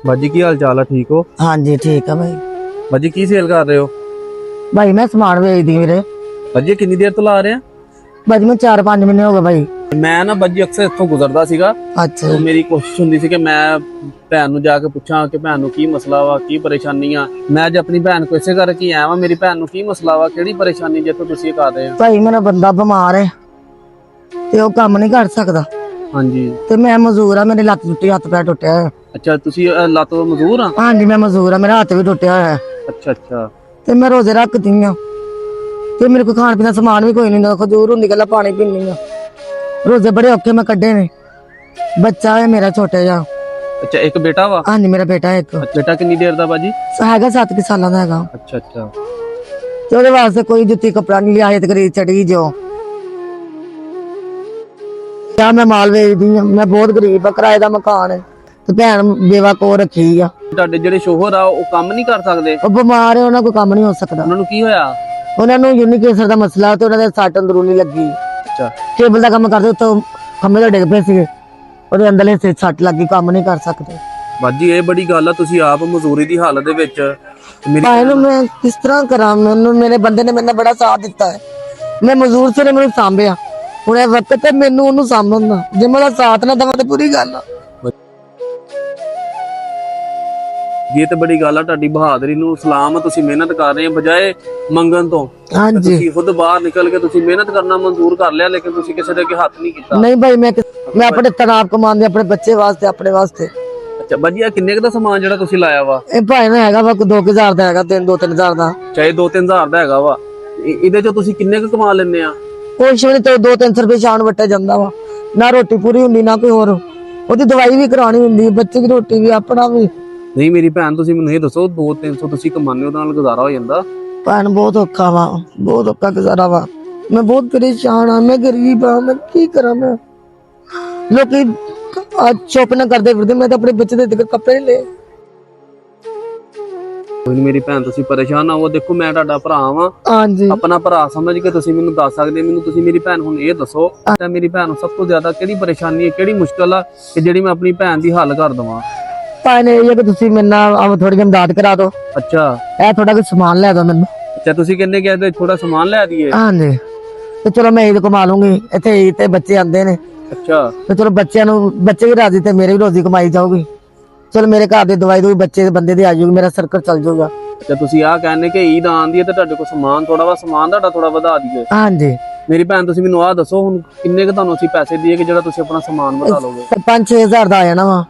ਬਾਜੀ ਕੀ ਹਾਲ ਚਾਲ ਆ? ਠੀਕ ਹੋ? ਹਾਂਜੀ ਠੀਕ ਆ ਭਾਈ। ਬਾਜੀ ਕੀ ਸੇਲ ਕਰ ਰਹੇ ਹੋ? ਭਾਈ ਮੈਂ ਸਮਾਨ ਵੇਚਦੀ ਵੀਰੇ। ਬਾਜੀ ਕਿੰਨੀ ਦੇਰ ਤੋਂ ਲਾ ਰਹੇ ਆ? ਭਾਜੀ ਮੈਂ 4-5 ਮਹੀਨੇ ਹੋ ਗਏ ਭਾਈ। ਮੈਂ ਨਾ ਬਾਜੀ ਅਕਸਰ ਇੱਥੋਂ ਗੁਜ਼ਰਦਾ ਸੀਗਾ, ਅੱਛਾ ਤੇ ਮੇਰੀ ਕੋਸ਼ਿਸ਼ ਹੁੰਦੀ ਸੀ ਕਿ ਮੈਂ ਭੈਣ ਨੂੰ ਜਾ ਕੇ ਪੁੱਛਾਂ ਕਿ ਭੈਣ ਨੂੰ ਕੀ ਮਸਲਾ ਵਾ, ਕੀ ਪਰੇਸ਼ਾਨੀ ਆ। ਮੈਂ ਅੱਜ ਆਪਣੀ ਭੈਣ ਕੋਲ ਇਸੇ ਕਰਕੇ ਆਇਆ ਵਾਂ। ਮੇਰੀ ਭੈਣ ਨੂੰ ਕੀ ਮਸਲਾ ਵਾ, ਕਿਹੜੀ ਪਰੇਸ਼ਾਨੀ ਜਿੱਥੋਂ ਤੁਸੀਂ ਕਰ ਰਹੇ ਹੋ? ਭਾਈ ਮੇਰਾ ਬੰਦਾ ਬਿਮਾਰ ਹੈ ਤੇ ਉਹ ਕੰਮ ਨਹੀਂ ਕਰ ਸਕਦਾ ਹਾਂਜੀ। ਤੇ ਮੈਂ ਮਜ਼ਦੂਰ ਆ, ਮੇਰੀ ਲੱਤ ਟੁੱਟੀ, ਹੱਥ ਪੈਰ ਟੁੱਟਿਆ ਹੋਇਆ। ਅੱਛਾ, ਤੁਸੀਂ ਲੱਤ ਤੋਂ ਮਜ਼ਦੂਰ ਆ? ਹਾਂਜੀ ਮੈਂ ਮਜ਼ਦੂਰ ਆ, ਮੇਰਾ ਹੱਥ ਵੀ ਟੁੱਟਿਆ ਹੋਇਆ ਅੱਛਾ ਅੱਛਾ। ਤੇ ਮੈਂ ਰੋਜ਼ੇ ਰੱਖਦੀ ਆ ਤੇ ਮੇਰੇ ਕੋਲ ਖਾਣ ਪੀਣ ਦਾ ਸਮਾਨ ਵੀ ਕੋਈ ਨਹੀਂ, ਖਜੂਰ ਹੁੰਦੀ ਗੱਲਾਂ ਪਾਣੀ ਪੀਣੀ ਆ। ਰੋਜ਼ੇ ਬੜੇ ਔਖੇ ਮੈਂ ਕੱਢੇ ਨੇ। ਬੱਚਾ ਹੈ ਮੇਰਾ ਛੋਟਾ ਜਿਹਾ। ਅੱਛਾ, ਇੱਕ ਬੇਟਾ ਵਾ? ਹਾਂਜੀ ਮੇਰਾ ਬੇਟਾ ਇੱਕ ਬੇਟਾ ਕਿੰਨੀ ਦੇਰ ਦਾ ਬਾਜੀ? ਹੈਗਾ 7 ਸਾਲਾਂ ਦਾ ਹੈਗਾ। ਅੱਛਾ ਅੱਛਾ। ਤੇ ਉਹਦੇ ਵਾਸਤੇ ਕੋਈ ਜੁੱਤੀ ਕੱਪੜਾ ਨਹੀਂ ਲਿਆ, ਤੇ ਗਰੀਬ ਚੜੀ ਜੋ ਕਿਆ ਮੈਂ ਮਾਲ ਵੇਚਦੀ ਆ। ਮੈਂ ਬਹੁਤ ਗਰੀਬ ਆ, ਕਿਰਾਏ ਦਾ ਮਕਾਨ ਹੈ ਤੇ ਭੈਣ ਬੇਵਾ ਕੋ ਰੱਖੀ ਆ। ਤੁਹਾਡੇ ਜਿਹੜੇ ਸ਼ੋਹਰ ਆ ਉਹ ਕੰਮ ਨਹੀਂ ਕਰ ਸਕਦੇ? ਉਹ ਬਿਮਾਰ ਹੈ, ਉਹਨਾਂ ਕੋਲ ਕੰਮ ਨਹੀਂ ਹੋ ਸਕਦਾ। ਉਹਨਾਂ ਨੂੰ ਕੀ ਹੋਇਆ? ਉਹਨਾਂ ਨੂੰ ਯੂਨਿਕ ਕੈਂਸਰ ਦਾ ਮਸਲਾ ਤੇ ਉਹਨਾਂ ਦੇ ਸੱਟ ਅੰਦਰੂਨੀ ਲੱਗੀ। ਅੱਛਾ। ਟੇਬਲ ਦਾ ਕੰਮ ਕਰਦੇ ਉੱਤੋਂ ਖੰਭੇ ਤੋਂ ਡਿੱਗ ਪਏ ਸੀਗੇ, ਉਹਦੇ ਅੰਦਰਲੇ ਸੇ ਸੱਟ ਲੱਗੀ, ਕੰਮ ਨਹੀਂ ਕਰ ਸਕਦੇ। ਬਾਜੀ ਇਹ ਬੜੀ ਗੱਲ ਆ, ਤੁਸੀਂ ਆਪ ਮਜ਼ਦੂਰੀ ਦੀ ਹਾਲਤ ਦੇ ਵਿੱਚ ਭਾਈ ਨੂੰ ਮੈਂ ਕਿਸ ਤਰ੍ਹਾਂ ਕਰਾਂ? ਮੈਨੂੰ ਮੇਰੇ ਬੰਦੇ ਨੇ ਮੈਨੂੰ ਬੜਾ ਸਾਥ ਦਿੱਤਾ ਹੈ। ਮੈਂ ਮਜ਼ਦੂਰ ਸੇ ਮੈਨੂੰ ਸਾਂਭਿਆ, ਹੁਣ ਇਹ ਵਕਤ ਤੇ ਮੈਨੂੰ ਉਹਨੂੰ ਸਾਂਭਣਾ। ਜੇ ਮੇਰਾ ਸਾਥ ਨਾ ਦੇਵਾਂ ਤੇ ਪੂਰੀ ਗੱਲ ਆ। ਇਹ ਤੇ ਬੜੀ ਗੱਲ ਆ, ਤੁਹਾਡੀ ਬਹਾਦਰੀ ਨੂੰ ਸਲਾਮ ਆ। ਤੁਸੀਂ ਮਿਹਨਤ ਕਰ ਰਹੇ ਹੋ ਬਜਾਏ ਮੰਗਣ ਤੋਂ। ਹਾਂਜੀ ਤੁਸੀਂ ਖੁਦ ਬਾਹਰ ਨਿਕਲ ਕੇ ਤੁਸੀਂ ਮਿਹਨਤ ਕਰਨਾ ਮਨਜ਼ੂਰ ਕਰ ਲਿਆ, ਲੇਕਿਨ ਤੁਸੀਂ ਕਿਸੇ ਦੇ ਅੱਗੇ ਹੱਥ ਨਹੀਂ ਕੀਤਾ। ਨਹੀਂ ਭਾਈ ਮੈਂ ਆਪਣੇ ਤਨਾਵ ਕਮਾਉਂਦੀ, ਆਪਣੇ ਬੱਚੇ ਵਾਸਤੇ, ਆਪਣੇ ਵਾਸਤੇ। ਅੱਛਾ ਬਾਜੀ, ਇਹ ਕਿੰਨੇ ਕੁ ਦਾ ਸਮਾਨ ਜਿਹੜਾ ਤੁਸੀਂ ਲਾਇਆ ਵਾ? ਇਹ ਭਾਈ ਨੇ ਹੈਗਾ ਵਾ 2000 ਦਾ, ਹੈਗਾ 2-3000 ਦਾ। ਚਾਹੇ 2-3 ਹਜ਼ਾਰ ਦਾ ਹੈਗਾ ਵਾ, ਇਹਦੇ ਚੋਂ ਤੁਸੀਂ ਕਿੰਨੇ ਕੁ ਕਮਾ ਲੈਂਦੇ ਆ? ਕੁਛ ਵੀ ਨਹੀਂ, 200-300 ਰੁਪਏ ਸ਼ਾਨ ਵੱਟਿਆ ਜਾਂਦਾ ਵਾ। ਨਾ ਰੋਟੀ ਪੂਰੀ ਹੁੰਦੀ ਨਾ ਕੋਈ ਹੋਰ, ਉਹਦੀ ਦਵਾਈ ਵੀ ਕਰਾਉਣੀ ਹੁੰਦੀ, ਬੱਚੇ ਦੀ ਰੋਟੀ ਵੀ, ਆਪਣਾ ਵੀ। ਨਹੀਂ ਮੇਰੀ ਭੈਣ, ਤੁਸੀਂ ਮੈਨੂੰ ਇਹ ਦੱਸੋ, 200-300 ਤੁਸੀਂ ਕਮਾਉਂਦੇ ਹੋ, ਉਹਦੇ ਨਾਲ ਗੁਜ਼ਾਰਾ ਹੋ ਜਾਂਦਾ? ਭੈਣ ਬਹੁਤ ਔਖਾ ਵਾ, ਬਹੁਤ ਔਖਾ ਗੁਜ਼ਾਰਾ ਵਾ। ਮੈਂ ਬਹੁਤ ਪਰੇਸ਼ਾਨ ਆ, ਮੈਂ ਗਰੀਬ ਆ, ਮੈਂ ਕੀ ਕਰਾਂ? ਮੈਂ ਲੋਕੀ ਸ਼ੋਪਿੰਗ ਕਰਦੇ ਫਿਰਦੇ, ਮੈਂ ਤਾਂ ਆਪਣੇ ਬੱਚੇ ਦੇ ਕੱਪੜੇ ਲਏ। ਕੋਈ ਨੀ ਮੇਰੀ ਭੈਣ, ਤੁਸੀਂ ਪਰੇਸ਼ਾਨ ਨਾ ਹੋ। ਦੇਖੋ ਮੈਂ ਤੁਹਾਡਾ ਭਰਾ ਵਾਂ, ਹਾਂਜੀ ਆਪਣਾ ਭਰਾ ਸਮਝ ਕੇ ਤੁਸੀਂ ਮੈਨੂੰ ਦੱਸ ਸਕਦੇ। ਮੈਨੂੰ ਤੁਸੀਂ ਮੇਰੀ ਭੈਣ ਹੁਣ ਇਹ ਦੱਸੋ, ਤਾਂ ਮੇਰੀ ਭੈਣ ਨੂੰ ਸਭ ਤੋਂ ਜ਼ਿਆਦਾ ਕਿਹੜੀ ਪਰੇਸ਼ਾਨੀ ਹੈ, ਕਿਹੜੀ ਮੁਸ਼ਕਲ ਆ ਕਿ ਜਿਹੜੀ ਮੈਂ ਆਪਣੀ ਭੈਣ ਦੀ ਹੱਲ ਕਰ ਦਵਾਂ? ਭਾਈ ਨੇ ਇਹ ਕਿ ਤੁਸੀਂ ਮੇਰੇ ਨਾਲ ਥੋੜੀ ਜਿਹੀ ਮਦਦ ਕਰਾ ਦਿਓ। ਅੱਛਾ ਇਹ ਥੋੜਾ ਕੁ ਸਮਾਨ ਲੈ ਦਿਓ ਮੈਨੂੰ। ਅੱਛਾ, ਤੁਸੀਂ ਕਹਿੰਦੇ ਕਿ ਇਹਦੇ ਥੋੜਾ ਸਮਾਨ ਲੈ ਦਈਏ? ਹਾਂਜੀ ਤੇ ਚਲੋ ਮੈਂ ਇਹ ਕਮਾ ਲੂੰਗੀ, ਇੱਥੇ ਈਦ ਤੇ ਬੱਚੇ ਆਂਦੇ ਨੇ। ਅੱਛਾ। ਤੇ ਚਲੋ ਬੱਚੇ ਵੀ ਰਾਜ਼ੀ ਤੇ ਮੇਰੇ ਵੀ ਰੋਜ਼ੀ ਕਮਾਈ ਜਾਊਗੀ। ਚਲੋ ਮੇਰੇ ਘਰ ਦੀ ਦਵਾਈ ਦੂਈ ਬੱਚੇ ਦੇ ਬੰਦੇ ਦੀ ਆ ਜਾਊਗੀ, ਮੇਰਾ ਸਰਕਲ ਚੱਲ ਜਾਊਗਾ। ਅੱਛਾ, ਤੁਸੀਂ ਆਹ ਕਹਿੰਦੇ ਕਿ ਈਦ ਆਂਦੀ ਹੈ ਤੇ ਤੁਹਾਡੇ ਕੋਲ ਸਮਾਨ ਥੋੜਾ ਵਾ, ਸਮਾਨ ਤੁਹਾਡਾ ਥੋੜਾ ਵਧਾ ਦਈਏ? ਹਾਂਜੀ ਮੇਰੀ ਭੈਣ, ਤੁਸੀਂ ਮੈਨੂੰ ਆਹ ਦੱਸੋ, ਹੁਣ ਕਿੰਨੇ ਕੁ ਤੁਹਾਨੂੰ ਅਸੀਂ ਪੈਸੇ ਦਈਏ ਕਿ ਜਿਹੜਾ ਤੁਸੀਂ ਆਪਣਾ ਸਮਾਨ ਵਧਾ ਲਓਗੇ? 5-6 ਹਜ਼ਾਰ ਦਾ ਆ ਜਾਣਾ ਵਾ।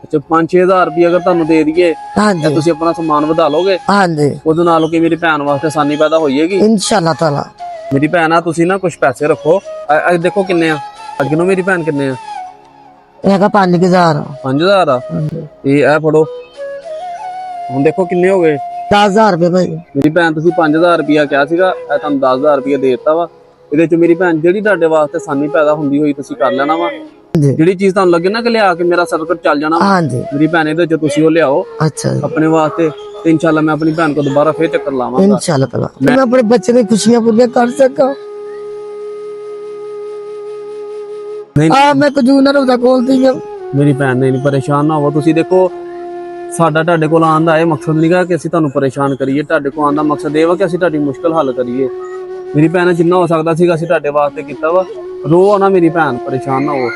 ਅੱਛਾ, 5-6 ਹਜ਼ਾਰ ਰੁਪਏ ਅਗਰ ਤੁਹਾਨੂੰ ਦੇ ਦਈਏ ਹਾਂਜੀ ਤਾਂ ਤੁਸੀਂ ਆਪਣਾ ਸਮਾਨ ਵਧਾ ਲਓਗੇ? ਹਾਂਜੀ ਉਹਦੇ ਨਾਲ ਕਿ ਮੇਰੀ ਭੈਣ ਵਾਸਤੇ ਆਸਾਨੀ ਪੈਦਾ ਹੋਈਏਗੀ ਇਨਸ਼ਾਅੱਲਾ ਤਾਲਾ। ਮੇਰੀ ਭੈਣ ਆ, ਤੁਸੀਂ ਨਾ ਕੁਝ ਪੈਸੇ ਰੱਖੋ। ਦੇਖੋ ਕਿੰਨੇ ਆ ਅੱਗੇ ਨੂੰ ਮੇਰੀ ਭੈਣ, ਕਿੰਨੇ ਆ? ਇਹ ਹੈਗਾ 5000। 5000 ਆ? ਇਹ ਫੜੋ, ਹੁਣ ਦੇਖੋ ਕਿੰਨੇ ਹੋ ਗਏ। 10000 ਰੁਪਏ ਭਾਈ। ਮੇਰੀ ਭੈਣ, ਤੁਸੀਂ 5000 ਰੁਪਇਆ ਕਿਹਾ ਸੀਗਾ, ਇਹ ਤੁਹਾਨੂੰ 10000 ਰੁਪਇਆ ਦੇ ਦਿੱਤਾ ਵਾ। ਇਹਦੇ ਚ ਮੇਰੀ ਭੈਣ ਜਿਹੜੀ ਤੁਹਾਡੇ ਵਾਸਤੇ ਆਸਾਨੀ ਪੈਦਾ ਹੁੰਦੀ ਹੋਈ ਤੁਸੀਂ ਕਰ ਲੈਣਾ ਵਾ। ਜੀ ਜਿਹੜੀ ਚੀਜ਼ ਤੁਹਾਨੂੰ ਲੱਗੇ ਨਾ ਕਿ ਲਿਆ ਕੇ ਮੇਰਾ ਸਰਕਟ ਚੱਲ ਜਾਣਾ ਵਾ, ਹਾਂਜੀ ਮੇਰੀ ਭੈਣ ਇਹਦੇ ਚ ਤੁਸੀਂ ਉਹ ਲਿਆਓ ਅੱਛਾ ਜੀ, ਆਪਣੇ ਵਾਸਤੇ, ਤੇ ਇਨਸ਼ਾਅੱਲਾ ਮੈਂ ਆਪਣੀ ਭੈਣ ਕੋਲ ਦੁਬਾਰਾ ਫੇਰ ਚੱਕਰ ਲਾਵਾਂਗਾ। ਇਨਸ਼ਾਅੱਲਾ ਤਾਲਾ ਮੈਂ ਆਪਣੇ ਬੱਚੇ ਦੀ ਖੁਸ਼ੀਆਂ ਪੂਰੀਆਂ ਕਰ ਸਕਾਂ। ਨਹੀਂ ਮੈਂ ਕਜੂ ਨਾ ਰੋਦਾ ਕੋਲਦੀ ਆ। ਮੇਰੀ ਭੈਣ, ਨਹੀਂ ਪਰੇਸ਼ਾਨ ਨਾ ਹੋਵੋ। ਤੁਸੀਂ ਦੇਖੋ, ਸਾਡਾ ਤੁਹਾਡੇ ਕੋਲ ਆਉਣ ਦਾ ਇਹ ਮਕਸਦ ਨਹੀਂਗਾ ਕਿ ਅਸੀਂ ਤੁਹਾਨੂੰ ਪਰੇਸ਼ਾਨ ਕਰੀਏ। ਤੁਹਾਡੇ ਕੋਲ ਆਉਣ ਦਾ ਮਕਸਦ ਇਹ ਵਾ ਕਿ ਅਸੀਂ ਤੁਹਾਡੀ ਮੁਸ਼ਕਲ ਹੱਲ ਕਰੀਏ। ਮੇਰੀ ਭੈਣ, ਜਿੰਨਾ ਹੋ ਸਕਦਾ ਸੀਗਾ ਅਸੀਂ ਤੁਹਾਡੇ ਵਾਸਤੇ ਕੀਤਾ ਵਾ। ਰੋ ਨਾ ਮੇਰੀ ਭੈਣ, ਪਰੇਸ਼ਾਨ ਨਾ ਹੋ।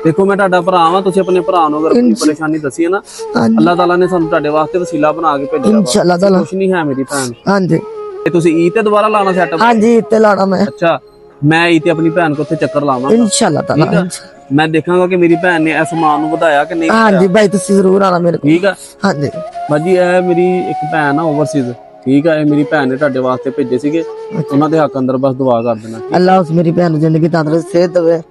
ਦੇਖੋ ਮੈਂ ਤੁਹਾਡਾ ਭਰਾ ਵਾਂ, ਤੁਸੀਂ ਆਪਣੇ ਭਰਾ ਨੂੰ ਅਗਰ ਕੋਈ ਪਰੇਸ਼ਾਨੀ ਦੱਸੀ ਹੈ ਨਾ, ਅੱਲਾਹ ਤਾਲਾ ਨੇ ਸਾਨੂੰ ਤੁਹਾਡੇ ਵਾਸਤੇ ਵਸੀਲਾ ਬਣਾ ਕੇ ਭੇਜਿਆ ਵਾ। ਇਨਸ਼ਾਅੱਲਾ ਤਾਲਾ ਕੁਛ ਨਹੀਂ ਹੈ ਮੇਰੀ ਭੈਣ। ਹਾਂਜੀ ਤੇ ਤੁਸੀਂ ਈਦ ਤੇ ਦੁਬਾਰਾ ਲਾਣਾ ਸੈਟਅਪ? ਹਾਂਜੀ ਇੱਥੇ ਲਾਣਾ ਮੈਂ। ਅੱਛਾ, ਮੈਂ ਈਦ ਤੇ ਆਪਣੀ ਭੈਣ ਕੋਲ ਉੱਥੇ ਚੱਕਰ ਲਾਵਾਂਗਾ ਇਨਸ਼ਾਅੱਲਾ ਤਾਲਾ। ਮੈਂ ਦੇਖਾਂਗਾ ਕਿ ਮੇਰੀ ਭੈਣ ਨੇ ਇਹ ਸਮਾਨ ਨੂੰ ਵਧਾਇਆ ਕਿ ਨਹੀਂ। ਹਾਂਜੀ ਭਾਈ, ਤੁਸੀਂ ਜ਼ਰੂਰ ਆਣਾ ਮੇਰੇ ਕੋਲ। ਠੀਕ ਆ? ਹਾਂਜੀ ਬਾਜੀ, ਇਹ ਮੇਰੀ ਇੱਕ ਭੈਣ ਆ ਓਵਰਸੀਜ਼, ਠੀਕ ਆ? ਇਹ ਮੇਰੀ ਭੈਣ ਨੇ ਤੁਹਾਡੇ ਵਾਸਤੇ ਭੇਜੇ ਸੀਗੇ, ਉਹਨਾਂ ਦੇ ਹੱਕ ਅੰਦਰ ਬਸ ਦੁਆ ਕਰ ਦੇਣਾ। ਅੱਲਾਹ ਉਸ ਮੇਰੀ ਭੈਣ ਨੂੰ ਜ਼ਿੰਦਗੀ ਤੰਦਰੁਸਤ ਸਿਹਤ ਦੇਵੇ,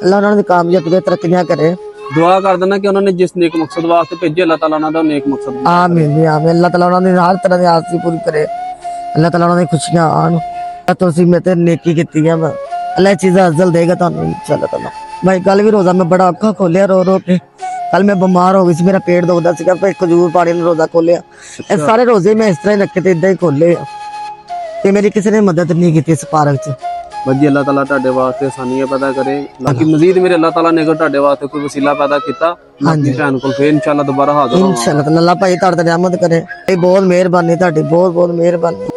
ਅੱਲਾਹ ਉਹਨਾਂ ਦੀ ਕਾਮਯਾਬੀ ਦੇ ਤਰੱਕੀਆਂ ਕਰੇ। ਦੁਆ ਕਰ ਦੇਣਾ ਕਿ ਉਹਨਾਂ ਨੇ ਜਿਸ ਨੇਕ ਮਕਸਦ ਵਾਸਤੇ ਭੇਜੇ, ਅੱਲਾਹ ਤਾਲਾ ਉਹਨਾਂ ਦਾ ਨੇਕ ਮਕਸਦ ਆਮੀਨ ਜੀ ਆਮੀਨ। ਅੱਲਾਹ ਤਾਲਾ ਉਹਨਾਂ ਦੀ ਹਰ ਤਰ੍ਹਾਂ ਦੀ ਆਸ ਪੂਰੀ ਕਰੇ, ਅੱਲਾਹ ਤਾਲਾ ਉਹਨਾਂ ਦੀ ਖੁਸ਼ੀਆਂ ਆਣ। ਤੁਸੀਂ ਮੇਰੇ ਤੇ ਨੇਕੀ ਕੀਤੀ ਆ, ਅੱਲਾਹ ਇਹ ਚੀਜ਼ਾਂ ਅਜ਼ਲ ਦੇਗਾ ਤੁਹਾਨੂੰ ਇਨਸ਼ਾਅੱਲਾ ਤਾਲਾ। ਮੈਂ ਕੱਲ ਵੀ ਰੋਜ਼ਾ ਮੈਂ ਬੜਾ ਔਖਾ ਖੋਲਿਆ ਰੋ ਰੋ ਕੇ। ਕੱਲ ਮੈਂ ਬਿਮਾਰ ਹੋ ਗਈ ਸੀ, ਮੇਰਾ ਪੇਟ ਦੁਖਦਾ ਸੀਗਾ, ਫਿਰ ਖਜੂਰ ਪਾਣੀ ਨੂੰ ਰੋਜ਼ਾ ਖੋਲਿਆ। ਇਹ ਸਾਰੇ ਰੋਜ਼ੇ ਮੈਂ ਇਸ ਤਰ੍ਹਾਂ ਹੀ ਰੱਖੇ ਤੇ ਇਦਾਂ ਹੀ ਖੋਲੇ ਆ, ਤੇ ਮੇਰੀ ਕਿਸੇ ਨੇ ਮਦਦ ਨਹੀਂ ਕੀਤੀ ਇਸ ਪਾਰਕ 'ਚ। ਬਸ ਜੀ ਅੱਲਾਹ ਤਾਲਾ ਤੁਹਾਡੇ ਵਾਸਤੇ ਆਸਾਨੀਆਂ ਪੈਦਾ ਕਰੇ। ਬਾਕੀ ਮਜ਼ੀਦ ਮੇਰੇ ਅੱਲਾਹ ਤਾਲਾ ਨੇ ਤੁਹਾਡੇ ਵਾਸਤੇ ਕੋਈ ਵਸੀਲਾ ਪੈਦਾ ਕੀਤਾ, ਹਾਂਜੀ। ਭੈਣ ਕੋਲ ਫੇਰ ਇਨਸ਼ਾਅੱਲਾ ਦੁਬਾਰਾ ਹਾਜ਼ਰ ਹੋਵਾਂਗੇ। ਇਨਸ਼ਾਅੱਲਾ ਅੱਲਾਹ ਭਾਈ ਤੁਹਾਡੇ ਤੇ ਰਹਿਮਤ ਕਰੇ। ਇਹ ਬਹੁਤ ਮਿਹਰਬਾਨੀ ਤੁਹਾਡੀ, ਬਹੁਤ ਬਹੁਤ ਮਿਹਰਬਾਨੀ।